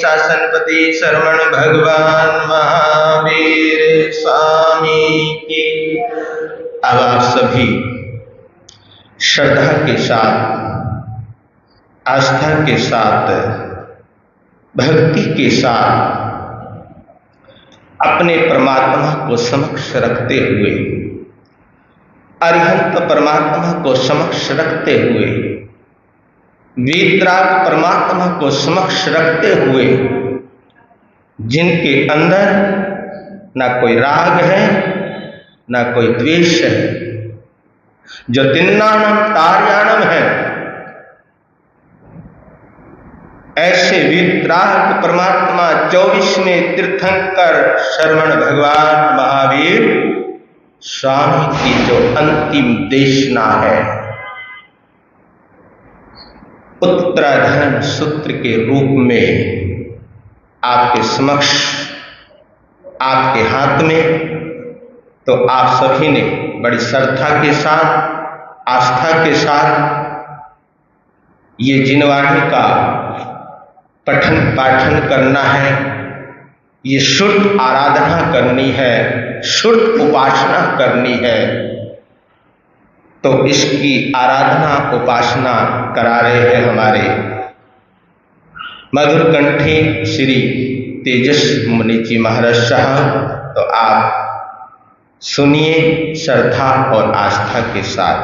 शासनपति शरवण भगवान महावीर स्वामी की। अब आप सभी श्रद्धा के साथ, आस्था के साथ, भक्ति के साथ अपने परमात्मा को समक्ष रखते हुए, अरिहंत परमात्मा को समक्ष रखते हुए, वीतराग परमात्मा को समक्ष रखते हुए, जिनके अंदर ना कोई राग है ना कोई द्वेष है, जो तिन्नाणम तार्याणम है, ऐसे वीतराग परमात्मा 24वें तीर्थंकर शरवण भगवान महावीर स्वामी की जो अंतिम देशना है, उत्तराधर्म सूत्र के रूप में आपके समक्ष, आपके हाथ में, तो आप सभी ने बड़ी श्रद्धा के साथ, आस्था के साथ ये जिनवाणी का पठन पाठन करना है, ये शुद्ध आराधना करनी है, शुद्ध उपासना करनी है। तो इसकी आराधना उपासना करा रहे हैं हमारे मधुर कंठी श्री तेजस मुनि जी महाराज साहब। तो आप सुनिए श्रद्धा और आस्था के साथ।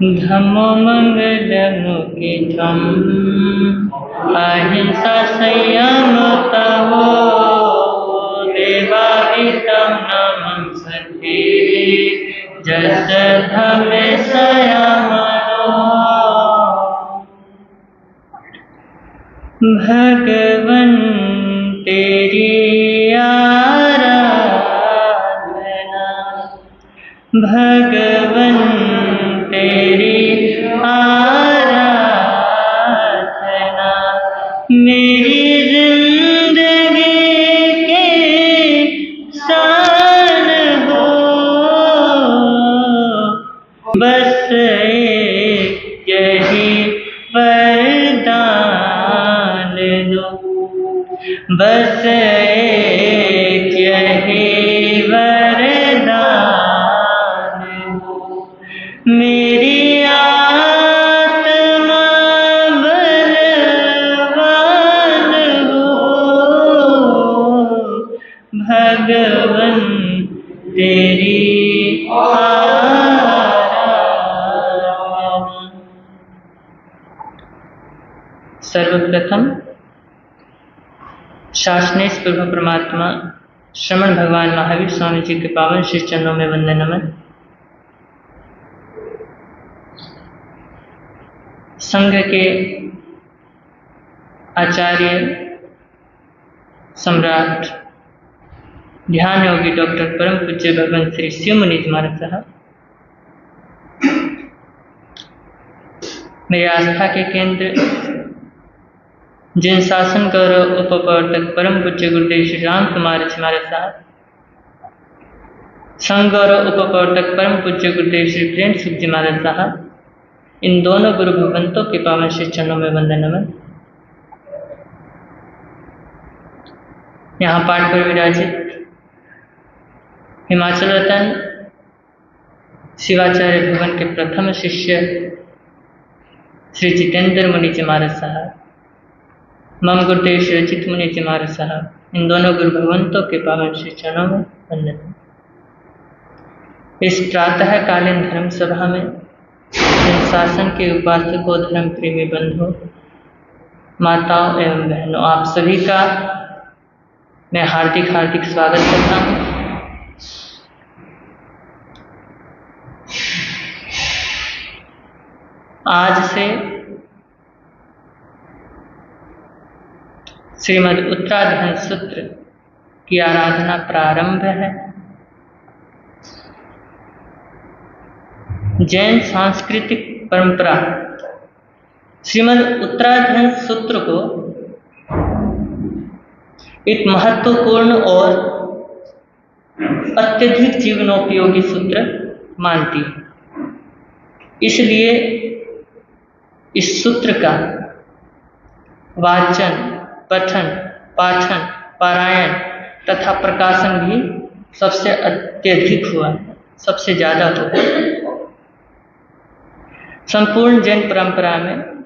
धम्मो मंगलमुखितं अहिंसा संयमतमो देवाहितं नमस्ते जस धम्मे संयमनो। भगवन तेरी आराधना, भगवन तेरी आराधना मेरी जिंदगी के शान हो। बस एक यही वरदान दो, बस एक यही वरदान दो। मेरी आत्मा बलवान हो, भगवन तेरी आराधना। सर्वप्रथम शासनेश प्रभु परमात्मा श्रमण भगवान महावीर स्वामी जी के पावन श्री चरणों में वंदन नमन। संघ के आचार्य सम्राट ध्यान योगी डॉक्टर परम पूज्य भगवान श्री शिव मुनि जी महाराज साहब, मेरी आस्था के केंद्र जिन शासन गौरव उपप्रवर्तक परम पूज्य गुरुदेव श्री राम कुमार जी महाराज साहब, संघ गौरव उपप्रवर्तक परम पूज्य गुरुदेव श्री प्रेम सुख जी महाराज साहब, इन दोनों गुरु भगवंतों के पावन श्री चरणों में वंदन नमन। यहाँ पाठ पर विराजित हिमाचल रतन शिवाचार्य भवन के प्रथम शिष्य श्री जितेंद्र मुनि जी महाराज साहब, मम गुरुदेव श्री अचित मुनि जी महाराज साहब, इन दोनों गुरु भगवंतों के पावन श्री चरणों में वंदन। इस प्रातःकालीन धर्म सभा में जिन शासन के उपासकों, धर्म प्रेमी बंधुओं, माताओं एवं बहनों, आप सभी का मैं हार्दिक हार्दिक स्वागत करता हूँ। आज से श्रीमद् उत्तराधर्म सूत्र की आराधना प्रारंभ है। जैन सांस्कृतिक परंपरा श्रीमद् उत्तराधर्म सूत्र को एक महत्वपूर्ण और अत्यधिक जीवनोपयोगी सूत्र मानती है। इसलिए इस सूत्र का वाचन, पठन, पाठन, पारायण तथा प्रकाशन भी सबसे अत्यधिक हुआ है, सबसे ज़्यादा हुआ। संपूर्ण जैन परंपरा में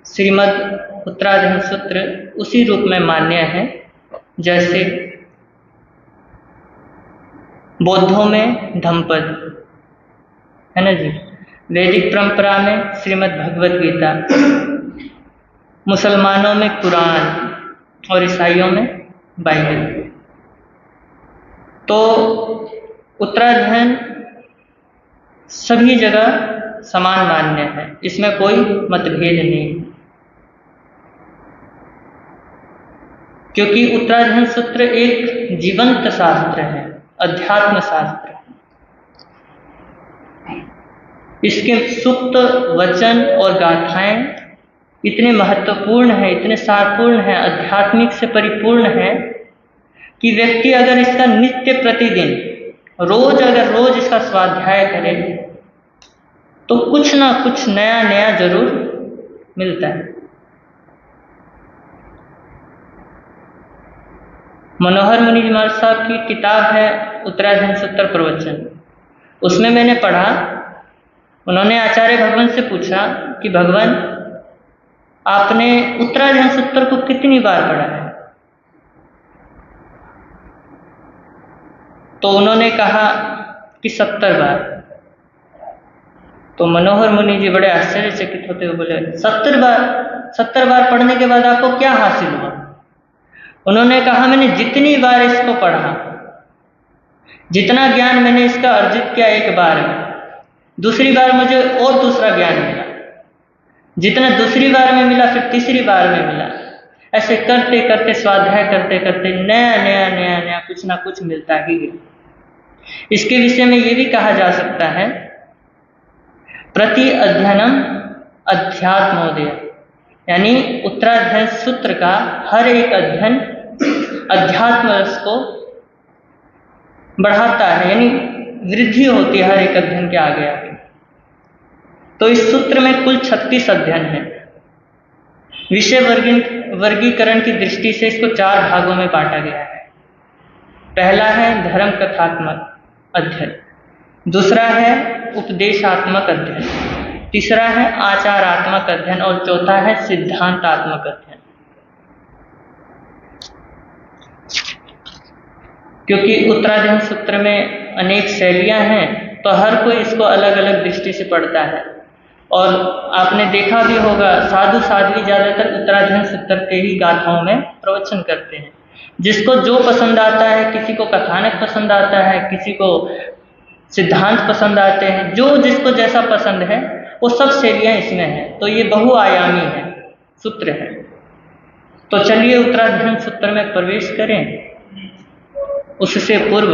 श्रीमद् उत्तराधर्म सूत्र उसी रूप में मान्य है जैसे बौद्धों में धम्मपद है ना जी, वैदिक परंपरा में श्रीमद् भगवद गीता, मुसलमानों में कुरान और ईसाइयों में बाइबल। तो उत्तराधर्म सभी जगह समान मान्य है, इसमें कोई मतभेद नहीं, क्योंकि उत्तराधर्म सूत्र एक जीवंत शास्त्र है, अध्यात्म शास्त्र है। इसके सुप्त वचन और गाथाएं इतने महत्वपूर्ण हैं, इतने सारपूर्ण हैं, आध्यात्मिक से परिपूर्ण है कि व्यक्ति अगर इसका नित्य प्रतिदिन रोज इसका स्वाध्याय करे तो कुछ ना कुछ नया नया जरूर मिलता है। मनोहर मुनि जी महाराज साहब की किताब है उत्तराधर्म सूत्र प्रवचन, उसमें मैंने पढ़ा, उन्होंने आचार्य भगवान से पूछा कि भगवान आपने उत्तराधर्म सूत्र को कितनी बार पढ़ा है? तो उन्होंने कहा कि 70 बार। तो मनोहर मुनि जी बड़े आश्चर्यचकित होते हुए बोले 70 बार पढ़ने के बाद आपको क्या हासिल हुआ? उन्होंने कहा मैंने जितनी बार इसको पढ़ा, जितना ज्ञान मैंने इसका अर्जित किया एक बार में, दूसरी बार मुझे और दूसरा ज्ञान मिला, जितना दूसरी बार में मिला फिर तीसरी बार में मिला, ऐसे करते करते स्वाध्याय करते करते नया कुछ ना कुछ मिलता ही गया। इसके विषय में ये भी कहा जा सकता है प्रति अध्ययनम अध्यात्मोदय, यानी उत्तराधर्म सूत्र का हर एक अध्ययन अध्यात्म रस को बढ़ाता है, यानी वृद्धि होती है हर एक अध्ययन के आगे आगे। तो इस सूत्र में कुल 36 अध्ययन है। विषय वर्गीकरण की दृष्टि से इसको 4 भागों में बांटा गया है। पहला है धर्म कथात्मक अध्ययन, दूसरा है उपदेशात्मक अध्ययन, तीसरा है आचारात्मक अध्ययन और चौथा है सिद्धांतात्मक अध्ययन। क्योंकि उत्तराधर्म सूत्र में अनेक शैलियां हैं तो हर कोई इसको अलग अलग दृष्टि से पढ़ता है। और आपने देखा भी होगा साधु साध्वी ज़्यादातर उत्तराधर्म सूत्र के ही गाथाओं में प्रवचन करते हैं। जिसको जो पसंद आता है, किसी को कथानक पसंद आता है, किसी को सिद्धांत पसंद आते हैं, जो जिसको जैसा पसंद है वो सब शैलियाँ इसमें हैं। तो ये बहुआयामी है सूत्र है। तो चलिए उत्तराधर्म सूत्र में प्रवेश करें। उससे पूर्व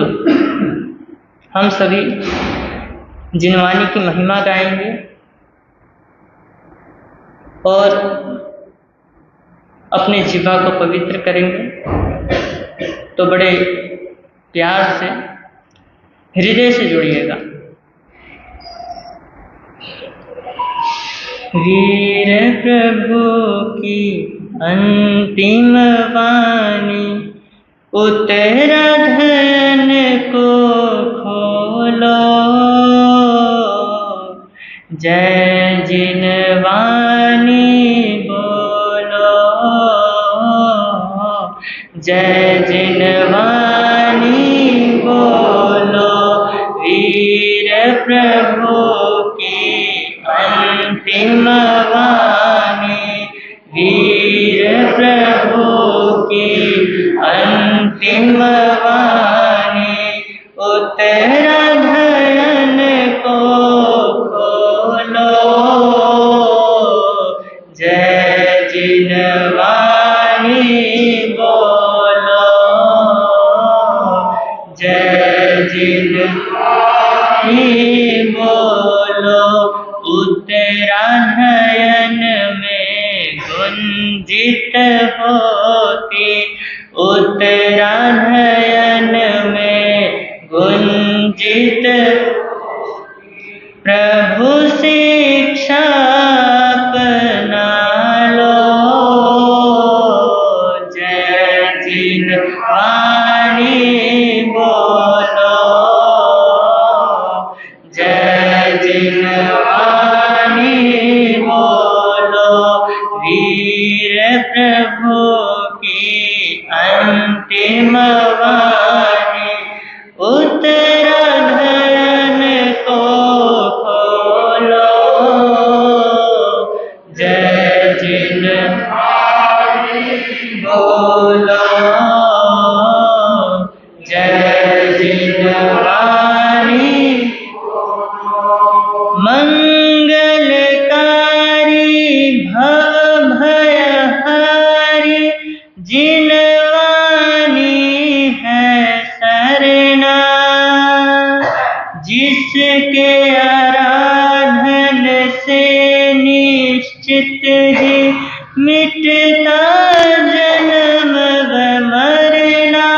हम सभी जिनवानी की महिमा गाएंगे और अपने जीवा को पवित्र करेंगे। तो बड़े प्यार से हृदय से जुड़िएगा। वीर प्रभु की अंतिम वाणी, उत्तराधर्म को खोलो, जय जिनवानी बोलो, जय जिनवानी बोलो। वीर प्रभु की अंतिम वाणी, वीर प्रभु की अंतिम वाणी, उत्तराधर्म को खोलो, जय जिनवानी बोलो, जय जिनवानी बोलो। उत्तराधर्म में गुंजित होती, उत्तराधर्म में प्रभु शिक्षा अपना लो। जय जिन वाणी बोलो, जय जिन वाणी बोलो। वीर प्रभु की अंतिम वाणी, उत्तराधन को खोलो। जय जिन वाणी बोलो, जय जिन वाणी। मंगलकारी भव भयहारी, जिन वाणी है सरना। जिसके आराधन से निश्चित ही मिटता जन्म व मरना।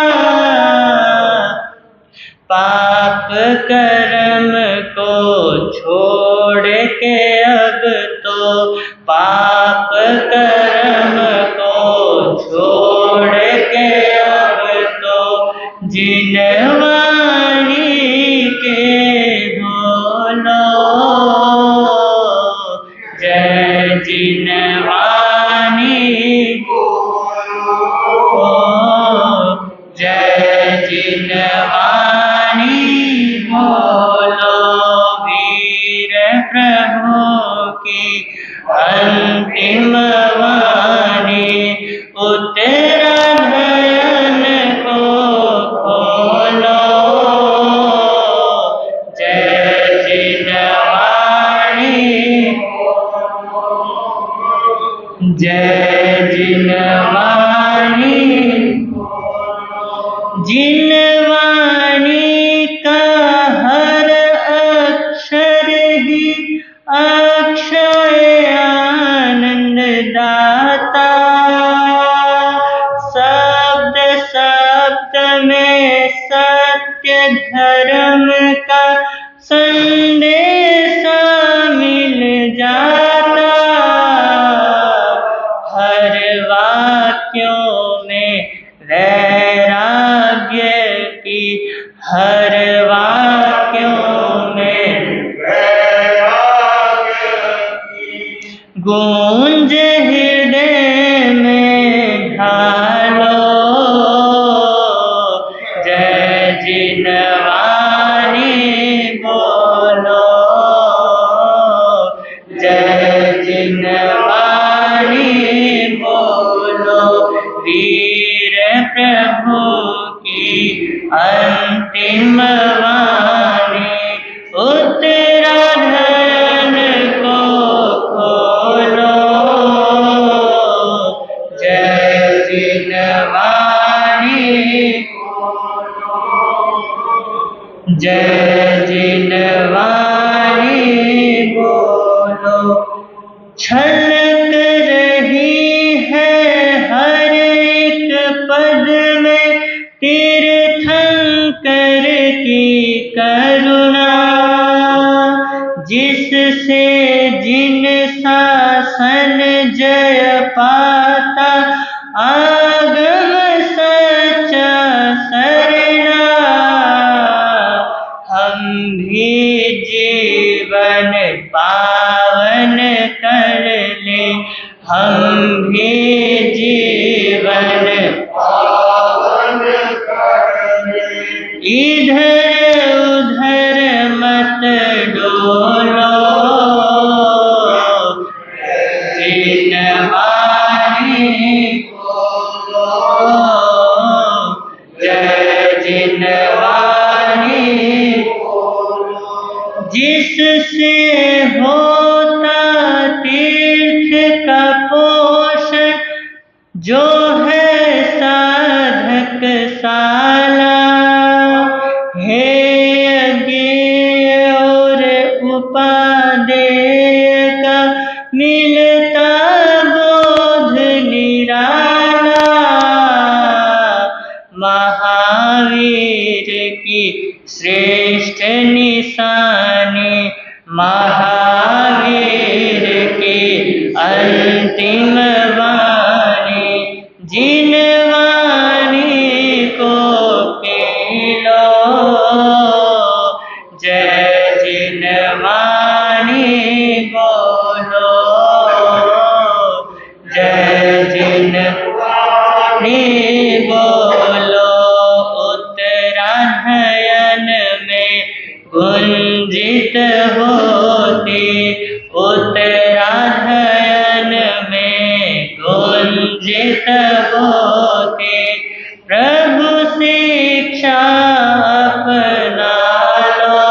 पाप कर्म को छोड़ के अब तो, पाप कर्म को छोड़ के अब तो, जिन वाणी के बोलो। जय जिन वाणी बोलो, जय जिन वाणी बोलो। वीर प्रभु की अंतिम वाणी, उत्तराधन को खोलो। जय जिन वाणी, जय जिन वाणी। जिन वाणी का हर अक्षर ही अक्षय आनंद दाता। शब्द शब्द में सत्य धर्म का संदेश मिल जाता। हर वाक्यों में वैराग्य की, हर वाक्यों में वैराग्य की गूंज हृदय में ढालो। जय जिन वाणी बोलो, जय जिन वाणी बोलो। वीर प्रभु की अंतिम वाणी, उत्तराधन को खोलो। जय जिन वाणी, जय जिन वाणी बोलो। छलक रही है हर एक पद में तीर्थंकर की करुणा। जिससे जिन शासन जय पाता, आगम सच्चा सरना। हम भी जीवन पावन कर ले, हम भी जीवन पावन कर ले। इधर उधर मत डोलो, जिन वाणी बोलो, जय जिन वाणी। जिससे होता तीर्थ का पोषण, जो है साधक साला। हे अज्ञेय और उपादेय का मिलता बोध निराला। महावीर की श्रेष्ठ निशानी निशानी, महावीर की अंतिम वाणी, जिन वाणी को पी लो, जय जिन वाणी बोलो, जय जिन वाणी बोलो। उत्तरायण में गुंजित होती, उत्तरायण में गुंजित होती, प्रभु शिक्षा अपना लो,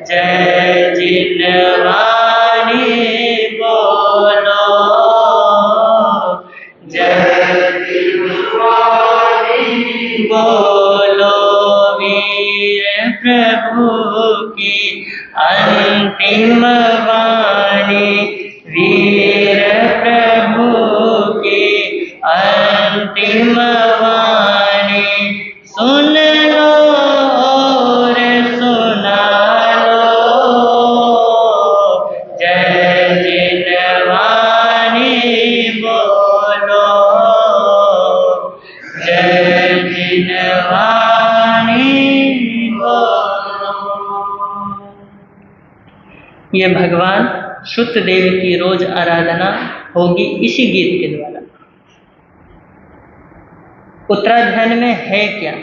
जय जिन वाणी बोलो, जय जिन वाणी बोलो। वीर प्रभु की अंतिम वाणी, वीर प्रभु की अंतिम वाणी, सुन लो और सुना लो, जय जिन वाणी बोलो, जय जिन वाणी बोलो। ये भगवान शुद्धदेव की रोज आराधना होगी इसी गीत के द्वारा। उत्तराध्याय में है क्या?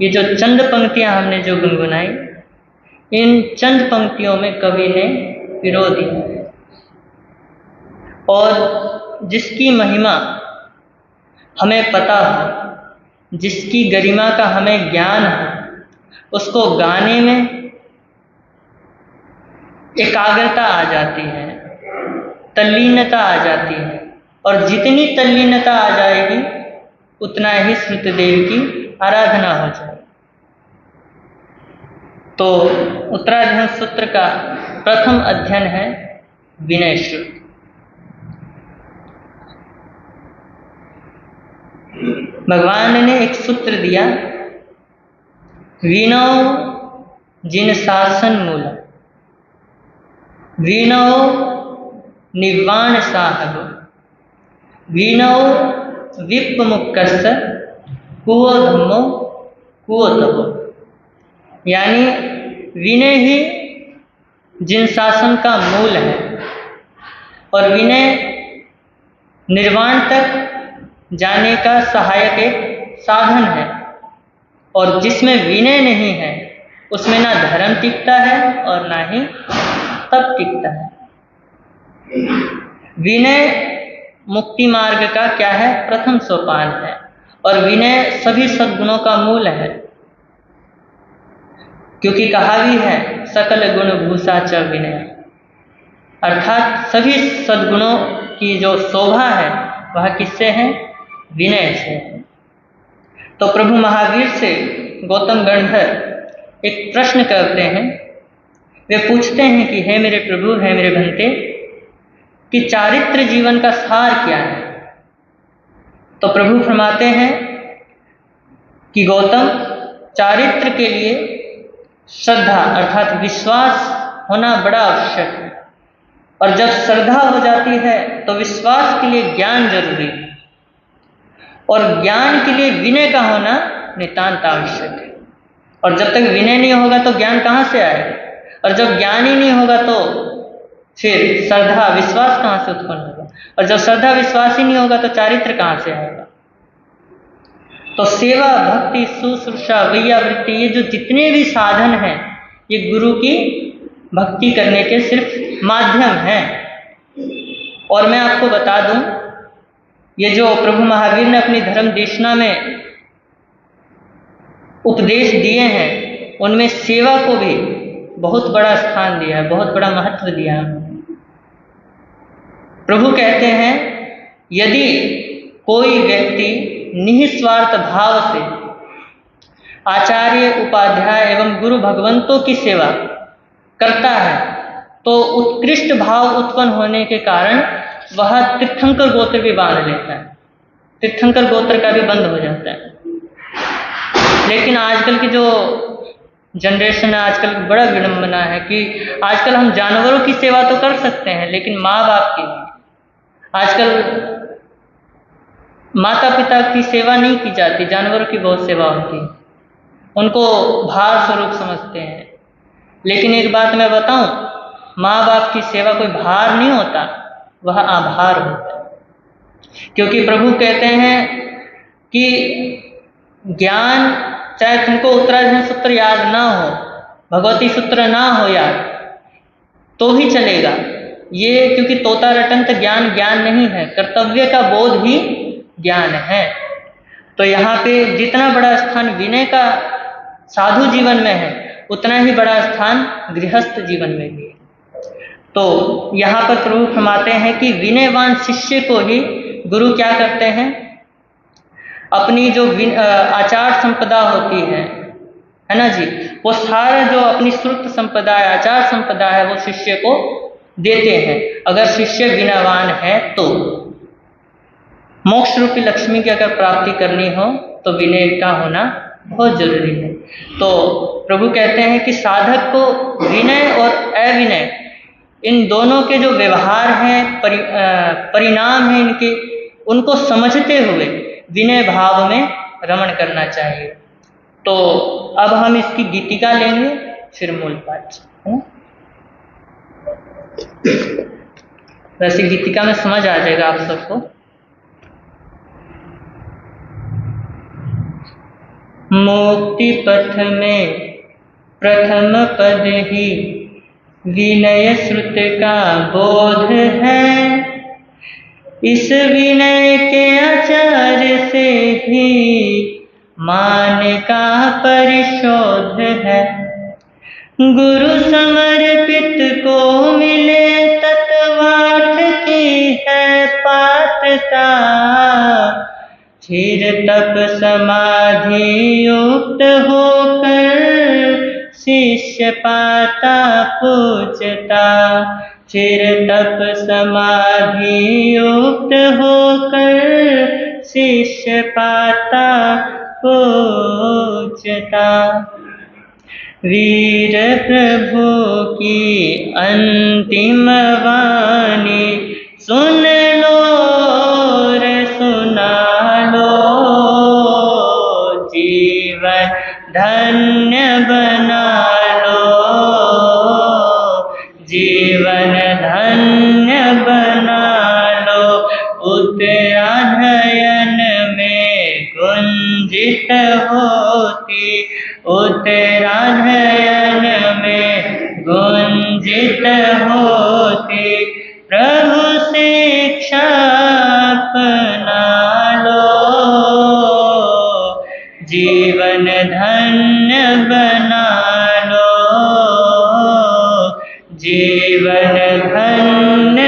ये जो चंद पंक्तियां हमने जो गुनगुनाई, इन चंद पंक्तियों में कवि ने विरोध दिया है, और जिसकी महिमा हमें पता हो, जिसकी गरिमा का हमें ज्ञान हो, उसको गाने में एकाग्रता आ जाती है, तल्लीनता आ जाती है, और जितनी तल्लीनता आ जाएगी उतना ही श्रुतदेव की आराधना हो जाएगी। तो उत्तराध्ययन सूत्र का प्रथम अध्ययन है विनय श्रुति। भगवान ने एक सूत्र दिया, विनौ जिन शासन मूलम, विनौ निवाण साहब, विनौ विप्पमुक्कस्य कुओ धम्मो कुओ तपो। यानी विनय ही जिन शासन का मूल है, और विनय निर्वाण तक जाने का सहायक एक साधन है, और जिसमें विनय नहीं है उसमें ना धर्म टिकता है और ना ही तप टिकता है। विनय मुक्ति मार्ग का क्या है? प्रथम सोपान है, और विनय सभी सद्गुणों का मूल है, क्योंकि कहा भी है सकल गुण भूषा च विनय, अर्थात सभी सद्गुणों की जो शोभा है वह किससे है? विनय से है। तो प्रभु महावीर से गौतम गणधर एक प्रश्न करते हैं। वे पूछते हैं कि हे मेरे प्रभु, हे मेरे भंते, कि चारित्र जीवन का सार क्या है? तो प्रभु फरमाते हैं कि गौतम, चारित्र के लिए श्रद्धा अर्थात विश्वास होना बड़ा आवश्यक है, और जब श्रद्धा हो जाती है तो विश्वास के लिए ज्ञान जरूरी है, और ज्ञान के लिए विनय का होना नितांत आवश्यक है। और जब तक विनय नहीं होगा तो ज्ञान कहाँ से आएगा? और जब ज्ञान ही नहीं होगा तो फिर श्रद्धा विश्वास कहाँ से उत्पन्न होगा? और जब श्रद्धा विश्वास ही नहीं होगा तो चारित्र कहाँ से आएगा? तो सेवा, भक्ति, शुश्रूषा, वैयावृत्ति, ये जो जितने भी साधन हैं, ये गुरु की भक्ति करने के सिर्फ माध्यम हैं। और मैं आपको बता दूं, ये जो प्रभु महावीर ने अपनी धर्म देशना में उपदेश दिए हैं, उनमें सेवा को भी बहुत बड़ा स्थान दिया है, बहुत बड़ा महत्व दिया है। प्रभु कहते हैं, यदि कोई व्यक्ति निस्वार्थ भाव से आचार्य, उपाध्याय एवं गुरु भगवंतों की सेवा करता है तो उत्कृष्ट भाव उत्पन्न होने के कारण वह तीर्थंकर गोत्र भी बांध लेता है, तीर्थंकर गोत्र का भी बंद हो जाता है। लेकिन आजकल की जो जनरेशन में आजकल बड़ा विडंबना है कि आजकल हम जानवरों की सेवा तो कर सकते हैं लेकिन माँ बाप की नहीं। आजकल माता पिता की सेवा नहीं की जाती, जानवरों की बहुत सेवा होती है, उनको भार स्वरूप समझते हैं। लेकिन एक बात मैं बताऊं, माँ बाप की सेवा कोई भार नहीं होता, वह आभार होता है। क्योंकि प्रभु कहते हैं कि ज्ञान, चाहे तुमको उत्तराधीन सूत्र याद ना हो, भगवती सूत्र ना हो याद, तो भी चलेगा ये, क्योंकि तोता रटंत ज्ञान ज्ञान नहीं है, कर्तव्य का बोध ही ज्ञान है। तो यहाँ पे जितना बड़ा स्थान विनय का साधु जीवन में है, उतना ही बड़ा स्थान गृहस्थ जीवन में भी है। तो यहाँ पर प्रभु फरमाते हैं कि विनयवान शिष्य को ही गुरु क्या करते हैं, अपनी जो आचार संपदा होती है ना जी, वो सारा जो अपनी श्रुत संपदा है, आचार संपदा है, वो शिष्य को देते हैं। अगर शिष्य विनयवान है तो मोक्ष रूपी लक्ष्मी की अगर प्राप्ति करनी हो तो विनय का होना बहुत जरूरी है। तो प्रभु कहते हैं कि साधक को विनय और अविनय, इन दोनों के जो व्यवहार हैं, परिणाम हैं इनके, उनको समझते हुए विनय भाव में रमण करना चाहिए। तो अब हम इसकी गीतिका लेंगे, फिर मूल पाठ है। वैसे गीतिका में समझ आ जाएगा आप सबको। मुक्ति पथ में प्रथम पद ही विनय श्रुत का बोध है, इस विनय के आचार से ही मान का परिशोध है। गुरु समर्पित को मिले तत्वार्थ की है पात्रता, फिर तप समाधि युक्त होकर शिष्य पाता पूजता, फिर तप समाधि युक्त होकर शिष्य पाता पूजता। वीर प्रभु की अंतिम वाणी सुन लो रे सुना लो, जीवन धन्य बना लो, जीवन धन्य बना लो। उत्तराधयन में गुंजित होती, उत्तराधयन में गुंजित होती, प्रभु शिक्षा अपना लो, जीवन धन्य बना लो, जीवन धन्य।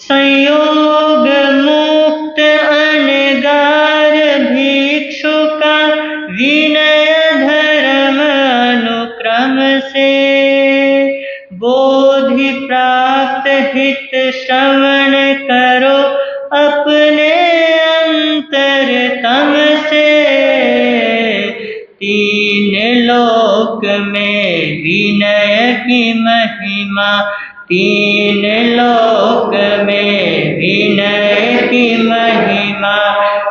संयोग मुक्त अनगार भिक्षु का विनय धर्म अनुक्रम से, बोधि प्राप्त हित श्रवण करो अपने अंतरतम से। तीन लोक में विनय की महिमा, तीन लोक में विनय की महिमा,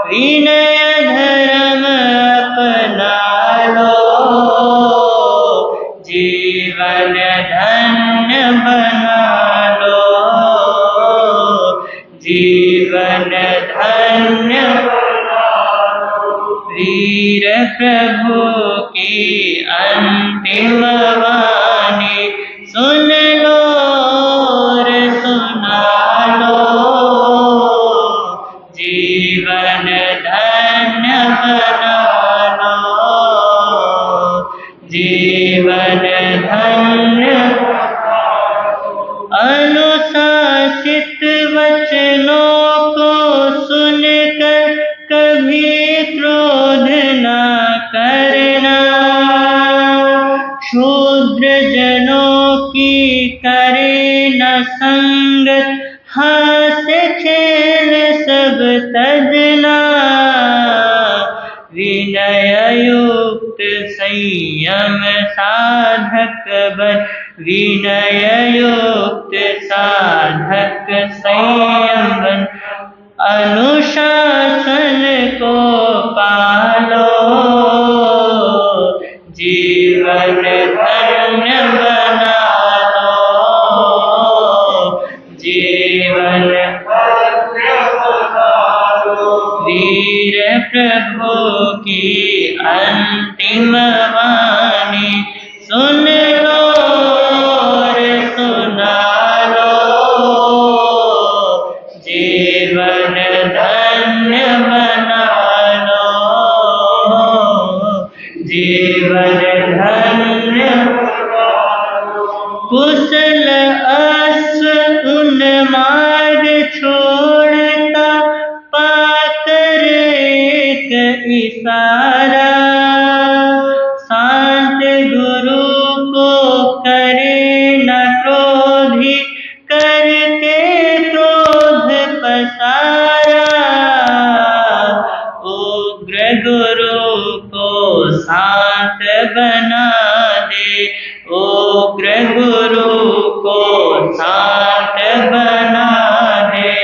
विनय धर्म अपना लो, जीवन धन्य बना लो, जीवन धन्य बना लो। वीर प्रभु की अंतिम वाणी सुन लो रे सुना लो, जीवन धन्य बना लो, जीवन धन्य। अनुशासित वचनों को सुनकर कभी क्रोध न करना, शूद्र जनों की करे न संगत, हास्य खेल सब तजना, विनय युक्त संयम साधक बन, विनय युक्त साधक संयम बन, अनुशासन को पालो, जीवन धन्य बना लो, जीवन वीर प्रभु की अंतिम वाणी सुन लो और सुना लो, जीवन धन्य बना लो, जीवन धन्य। कुशल अश्व उन्माद छोड़ता, पाकर एक इशारा, शांत गुरु को करे न क्रोधी, करके क्रोध पसारा, उग्र गुरु को शांत बना दे, उग्र गुरु को शांत बना दे,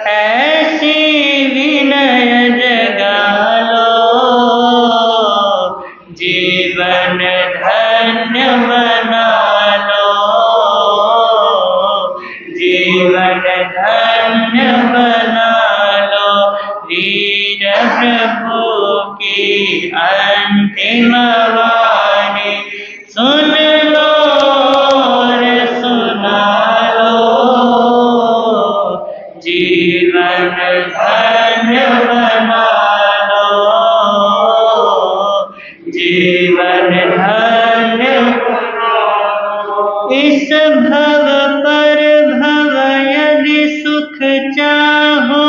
ऐसी विनय जगा लो, जीवन धन्य बना लो, जीवन धन्य बना लो, वीर प्रभु की अंतिम वाणी सुन लो और सुना लो, जीवन धन्य बना लो, जीवन धन्य। इस भव पर भव यदि सुख चाहो,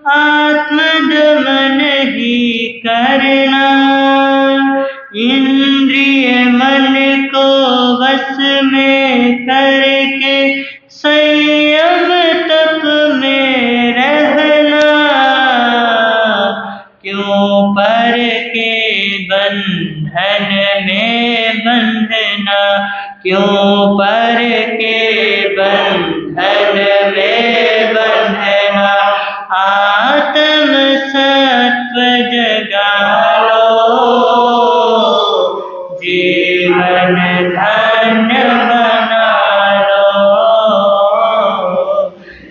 आत्मदमन ही करना, इंद्रिय मन को वश में करके संयम तप में रहना, क्यों पर के बंधन में बंधना, क्यों पर के बंधन में बंधना, आत्म सत्व जगा लो, जीवन धन्य बना लो,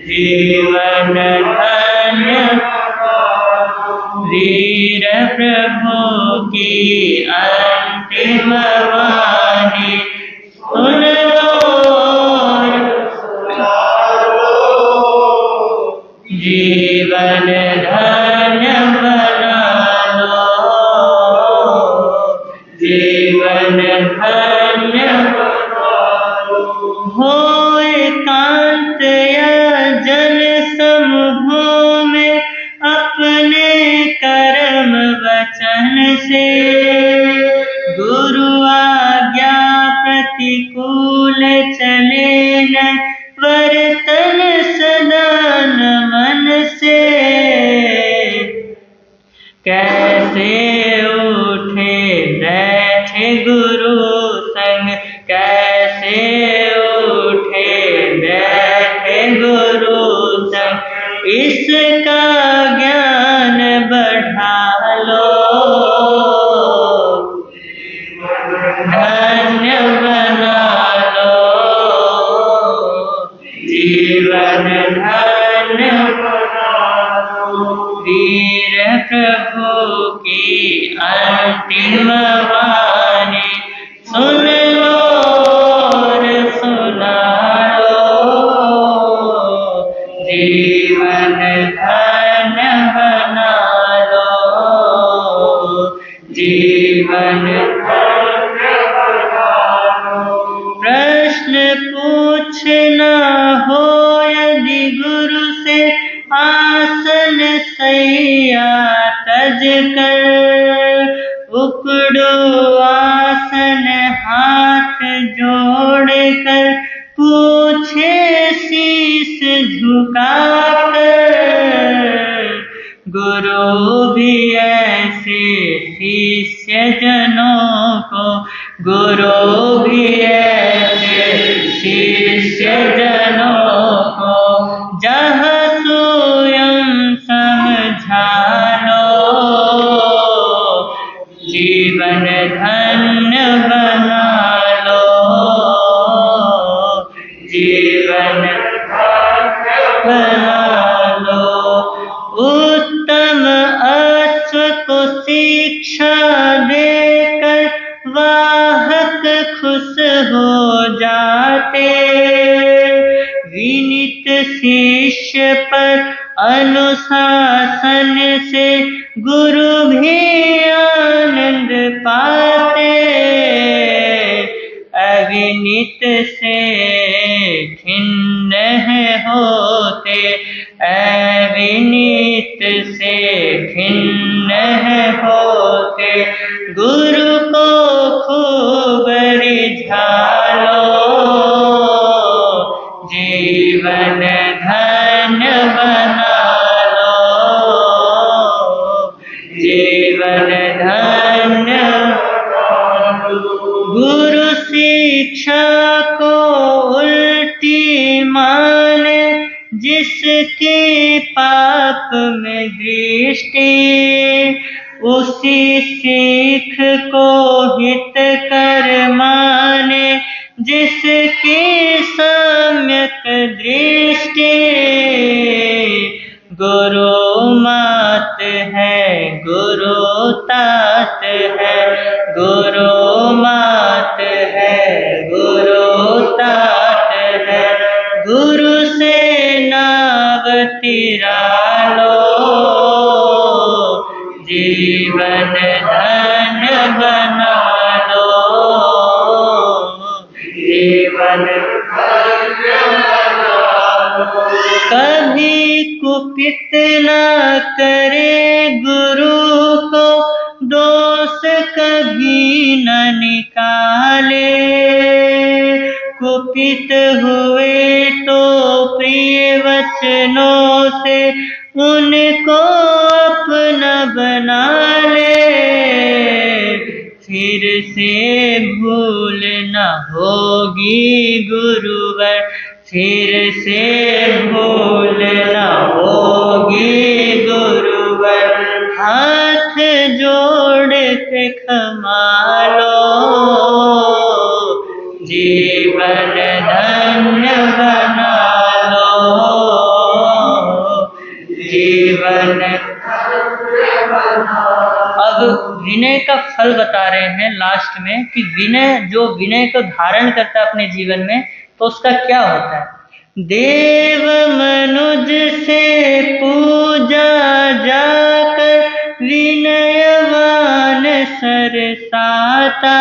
जीवन धन्य। वीर प्रभु की अंतिम वाणी सुन लो, जीवन धन्य बना लो, जीवन धन्य हो। एकांत या जन समूहों में अपने कर्म वचन से, गुरु आज्ञा प्रतिकूल चले न, वर्तन सदा मन से, कैसे उठे बैठे गुरु संग, कैसे उठे बैठे गुरु संग, इसका ज्ञान बढ़ा लो, धन्य बना लो, जीवन धन्य बना लो, वीर प्रभु की अंतिम वाणी सुन लो और सुना लो, जीवन धन्य बना लो, जीवन धन्य बना लो। प्रश्न पूछना हो यदि गुरु से, आसन सैया तज कर, उकड़ो आसन हाथ जोड़ कर, पूछे शीस झुकाकर, गुरु भी ऐसे शिष्य जनों को, गुरु भी ऐसे शिष्य जनों को, जहाँ स्वयं समझा लो, जीवन धन्य बना लो, जीवन बना लो। उत्तम अश्व को शिक्षा देकर वाहक खुश हो जाते, विनीत शिष्य पर अनुशासन से गुरु भी आनंद पाते, अविनीत से खिन्न होते, अविनीत से खिन्न होते, गुरु को खूब रिझालो, जीवन धन्य बना लो, जीवन धन्य। गुरु शिक्षा को उल्टी माने, जिसकी पाप में दृष्टि, उसी सीख को हित कर माने, जिसकी सम्यक दृष्टि, गुरु मात है, गुरु तात है, गुरु मात है, गुरु तात है, गुरु से नाव तिरा लो, जीवन धन्य बना लो, जीवन धन्य बना लो। कभी कुपित न करे गुरु को, दोष कभी न निकाले, कुपित हुए तो प्रिय वचनों से उनको अपना बना ले, फिर से भूल न होगी गुरुवर, फिर से भूल न होगी गुरुवर, हाथ जोड़ के क्षमा लो, जीवन धन्य बना लो, जीवन। अब विनय का फल बता रहे हैं लास्ट में कि विनय, जो विनय को धारण करता है अपने जीवन में, तो उसका क्या होता है। देव मनुज से पूजा जाकर, विनयवान सरसाता,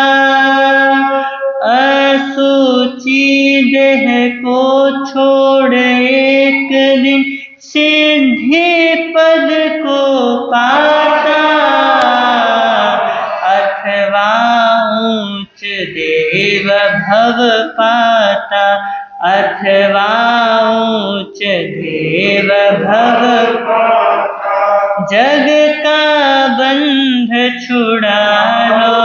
असुचि देह को छोड़ एक दिन सिद्धि पद को पाता, अथवा ऊंच देव भव पाता, अथवा ऊंच देव भव पाता, जग का बंध छुड़ा लो,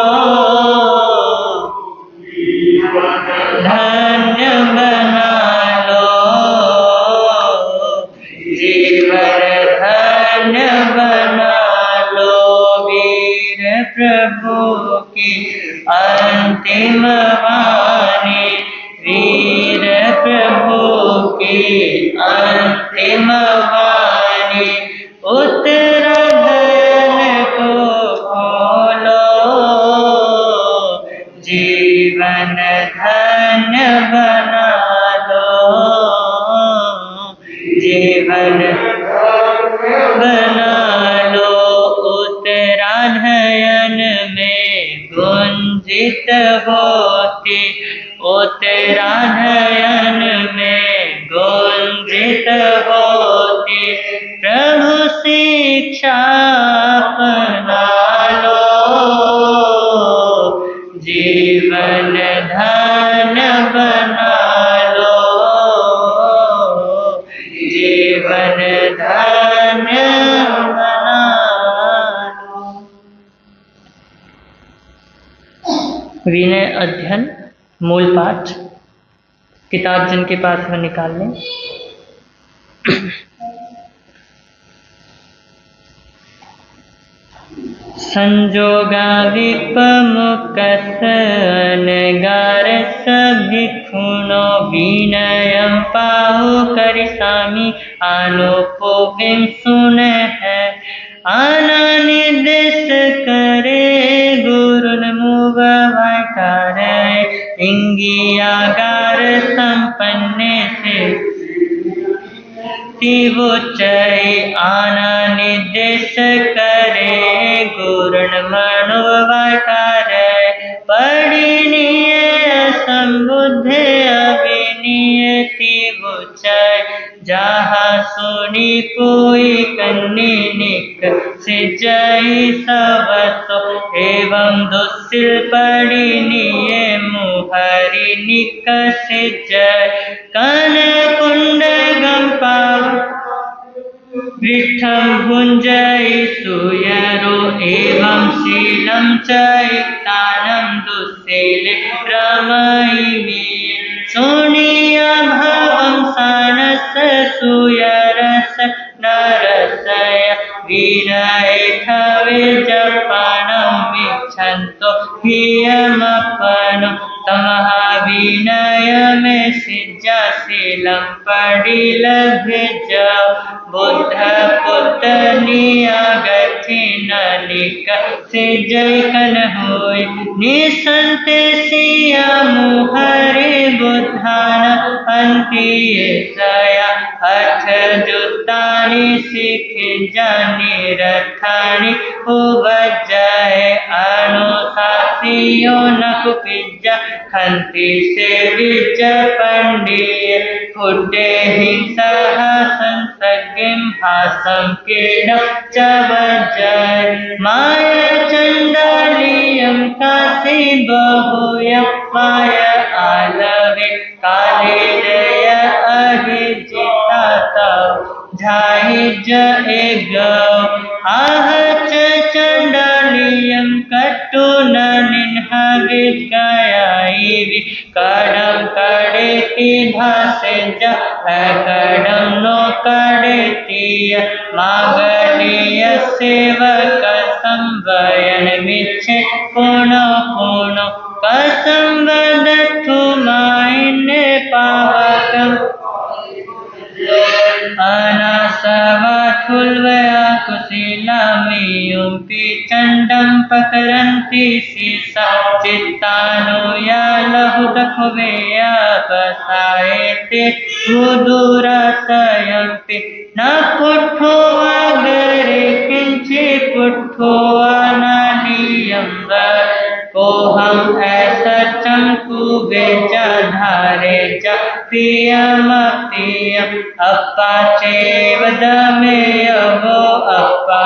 धन्य बना लो, जीवन धन्य बना लो। वीर प्रभु की अंतिम वाणी, वीर प्रभु की अंतिम वाणी, उत्तरायण को खोलो, जीवन धन्य बना लो, जीवन बना लो। उत्तरायण में गुंजित होती, उत्तरायण में गुंजित होती, प्रभु शिक्षा अपना लो, जीवन धन्य बना लो, जीवन धन्य बना लो। विनय अध्ययन मूल पाठ। किताब जिनके पास है निकाल लें। संजोगा विपमुख अनगार सभिखुनो विनयम पाहु करिसामी अनुपोविम सुन है आना निर्देश करे गुरुन मुव वाकारे इंगियागार संपन्ने से तिवोचय आना निर्देश करे गुरुन मनोवाकार पढ़नीय संबुद्ध अभिनीय तिवोचय जहाँ सुनी कोई कन्नी निक सिजय सबसो एवं दुस्सिल पढ़नीय मुहरि निक सिजय कन कुंड गंपा वृक्षं भुंजय सुयरो एवं शीलं चैतानं दुस्सिले रमयिमे सोनिया भवं सानस सुयरस नरसय विनय ठवे जपनं विच्छन्तो हियमपनो तमः विनय में सिज्जाशीलं पढ़िल भेजो बुद्ध पुतनिया गठिन निक सिजय कन होय निसंत सिया मुहरे बुद्धान अंतिय सया अठ जुतानि सिख जानि रथानि उपजय अनुशासियो नकुपिजा खंति से विज पंडिय फुटे हिंसा संसगिम हासं कीर्ण चवजय माया चंडालियम काशी बहुयम माया आलवे काले जय अहिजिता तव झाहि जय गौ आहच चंडालियम कटु निन्हा विकयाई कडम कड़ेति भासे कडम नो कड़ेतीय मागलीय सेवक संवयन मिच्छे पुनो पुनो कसंवदथु माइन पावकम अनासवाथुल्वया कुशीलामियुम्पि चण्डं पकरन्ति सीसा चित्तानुया लहुदखुवेया पसायते भूदुरसयम्पि न पुट्ठो अगरे किंचि पुट्ठो अनालियम्ब कोहम ऐसा चमकू बेजा धारे जा प्रियमप्रियम अप्पा चेव दमेयवो अप्पा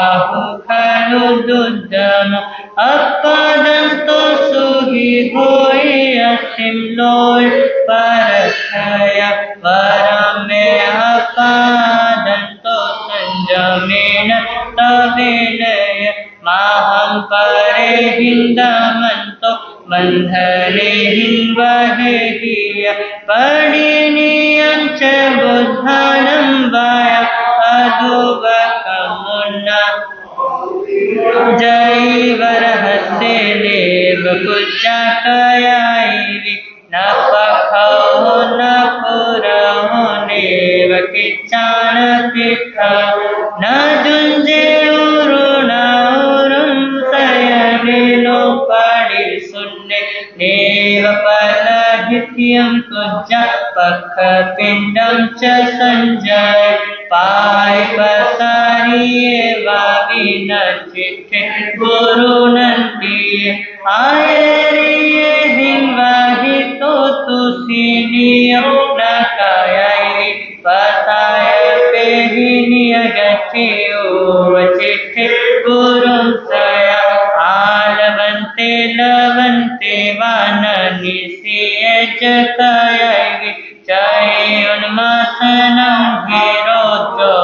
खलु दुद्धम अप्पा दंतो सुहि होय असिम लोय परखय वरमे अप्पा दंतो संजमेन तवेनय माहं परे हिंदमंतो बंधने हिंवहे हिय पढ़िनियं च बुद्धानं वाया अदुवकमुन्ना जैवरहस्ये देव कुज्जा कयायि न पखौ न पुरहो नेव किच्चान पिठ न जुंजे नेव पलहित्यं कुज्जा पख पिंडं च संजय पाय पसारिये वाविन चिट्ठे गुरुनंदिये आयरिये हिंवाहि तो तुसिनियं न कायायि पताय पेहिनिय गच्छियो चिट्ठे गुरुं सया आलवन्ते लवन्ते वाननि सिय जतयि चाहे उन्मासनं हीरो जो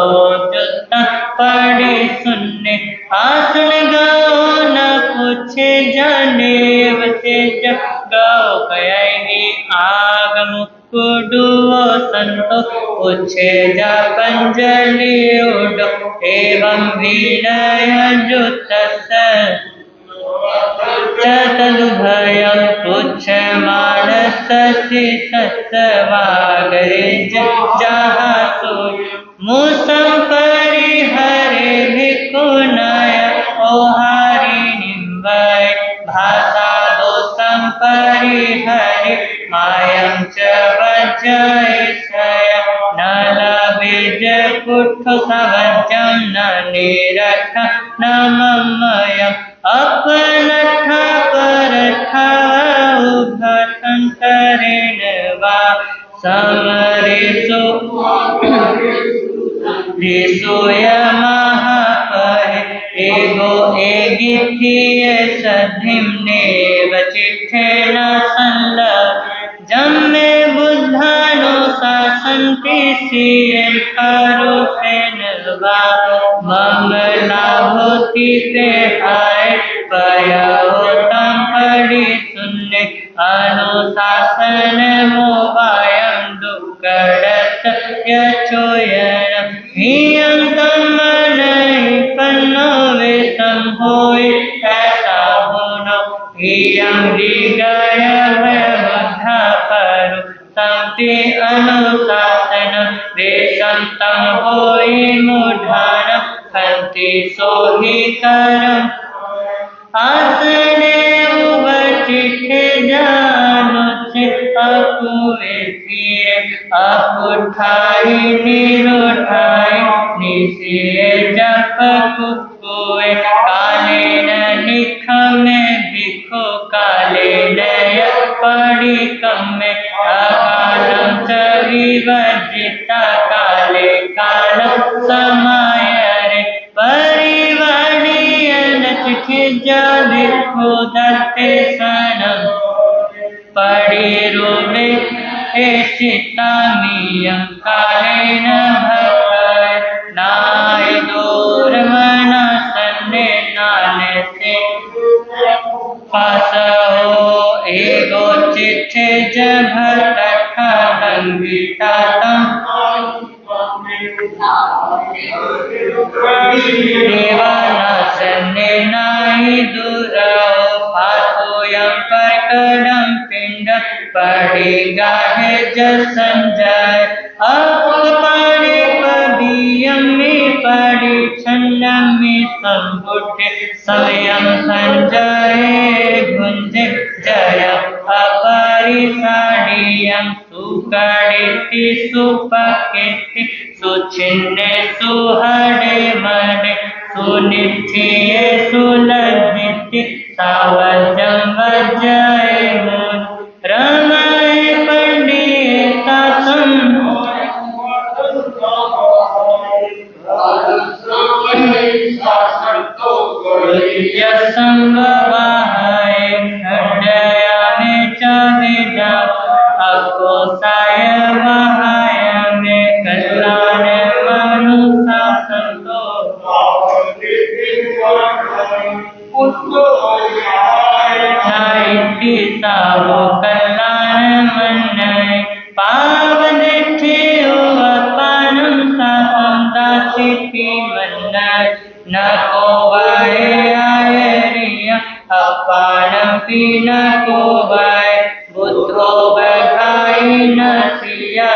जुत्ता पढ़े सुनने आसन गाओ न पूछे जाने वसे गौकयैगी आगम कुडुओ संतो पूछे जा पंजलि उडो एवं विनय जुतस तदुभयं पुच्छमानस सत्सवागरे जहासु मूसं परिहरे भिकुनय ओहारिणीं भाषा दोषं परिहरे मायं च वज्रयशय न लभेज कुट्ठो सवज्रं न निरठ न ममयम् अपनठ परठ उभटंतरेण वा समरेषु महापहे एगो एगिथिये सधिं नेव चिट्ठेन संलग् जम्मे बुद्धानो शासन्ति सियेन करुषेण वा मम लाभोति ते हाय पयोतं परि सुन्ने अनुशासन मोवायं दुक्कडत यचोयन हियंतं मनहि पन्नो वेशं होय ऐसा होनो हियं दिगय बुद्धा परो संति अनुशासन वेशं तं होय मूढान हन्ति सोहि करम् आसने उवचिठे जानुचे अकुवे फिरे अपुठाई निरुठाई निशिये जप कुकुए काले न निखमे भिखो काले नय पड़ी कमे अकालम च विवर्जिता काले कालम समायरे परिवाणीयन चिठि भिक्खु दत्ते सनम परिरूपे एषितामियं कालेन भक्ताय नाय दूरमना सन्ने नाने से पासो एगो चिठ्ठे जभरतठा लंघिता तम देवाना सन्ने नाहि दुराओ पातोयं परकडं पिंड पड़े गाहे जसंजय अपने पबियं में पड़े छन्नं में संबुद्धे स्वयं संजय गुंजे जय अपरिसाडियं सुकड़ेति सुपकेति सुछिन्ने सुहरे मने सुनिथिये सुलग्निति सावजं वज्रय मुन रमाय पंडिता सं संभवाय खंडयामे च विदा अकोसाय वहाय मे कल्याण मनुषा संतो नाइति सावो कल्याण मनय पावन ठेओ अपानं सासं दासिति मनय न को वाय आयरिया अपानं पीना को वाय बुद्धो बघाई नसिया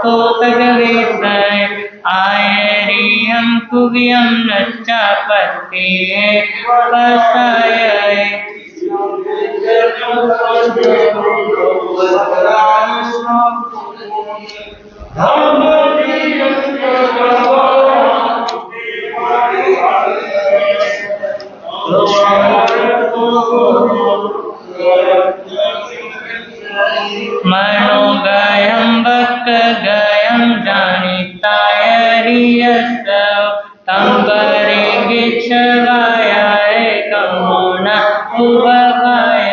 तो तगवेशय आयरियं कुव्यं नच्चापत्ये पसाय मनोगयं वक्गयं जानितायरियस्व तं वरे गिच्छवाय कमोन उभवाय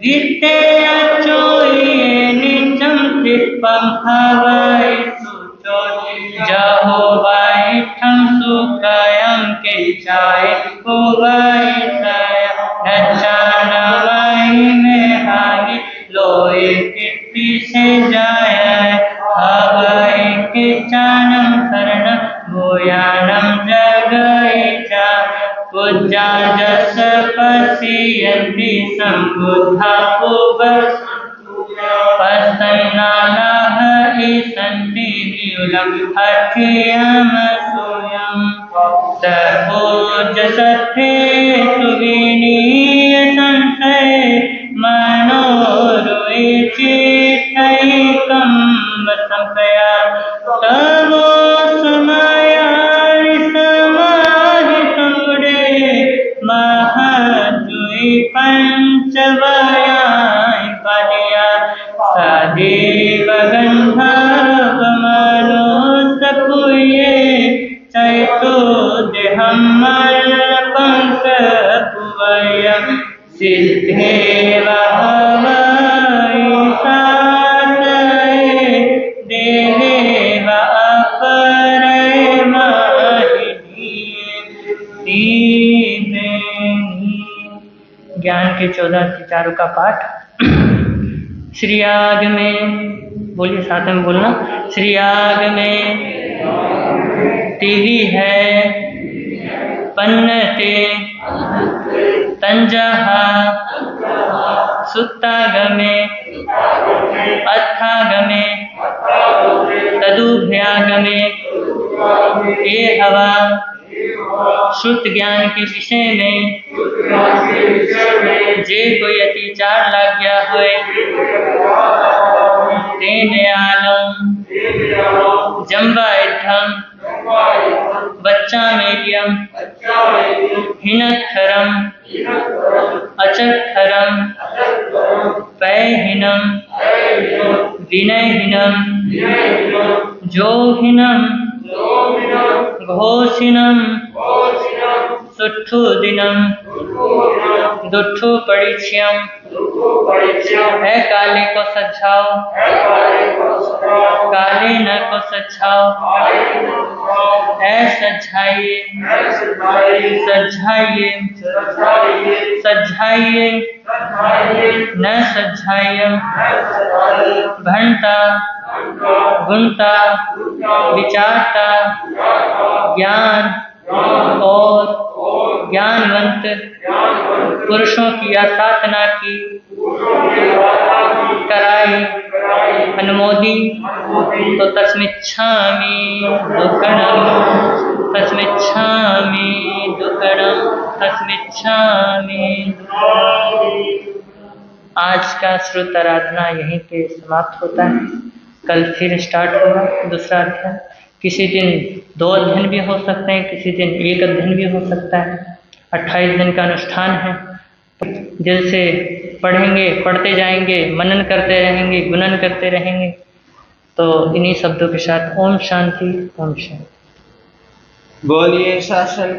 वित्ते अचोये निजं कृपं हवै सुचो जहोवाय ठं सुखयं किचाय उवै सय नचानवा सन्ति सम्बुद्धा पसन्नानाः सन्ति विलग्नमसूयम् सपूज्यसत्त्वे सुविनीय संशये मनोरुचितैकं संप्रया तवो समायानि समाहितमुदे महद्वि पंचवयाय पदया सदेव गन्धर्वमनोसपूये चैतो देहमर्पङ्कपुवयं सिद्धेव हवै सातये देवेव अपरे महिधीये। ज्ञान के 14 चारों का पाठ। श्री आग में, बोलिए साथ में बोलना, श्री आग में टीवी है पन्नते तंजहा सुत्तागमे अर्थागमे तदुभयागमे ये हवा श्रुत ज्ञान के विषय में जे कोई अतिचार लाग गया है तेने आलम जम्बा इद्धम बच्चा मेरियम हिनत्थरम अचत्थरम पैहिनम विनयहीनम जोहिनम घोषिनम सुट्ठु दिनम दुट्ठु परिचयम है काले को सजाओ काले न को सजाओ है सजाइए सजाइए सजाइए न सजाइए भंटा गुणता विचारता ज्ञान और ज्ञानवंत पुरुषों की आराधना की कराई अनुमोदी तो तस्मिच्छामि दुक्कडम तस्मिच्छामि दुक्कडम तस्मिच्छामि। आज का श्रुत आराधना यहीं पे समाप्त होता है। कल फिर स्टार्ट होगा दूसरा अध्ययन। किसी दिन 2 अध्ययन भी हो सकते हैं, किसी दिन 1 अध्ययन भी हो सकता है। 28 दिन का अनुष्ठान है। दिल से पढ़ेंगे, पढ़ते जाएंगे, मनन करते रहेंगे, गुणन करते रहेंगे। तो इन्हीं शब्दों के साथ ओम शांति ओम शांति। बोलिए शासन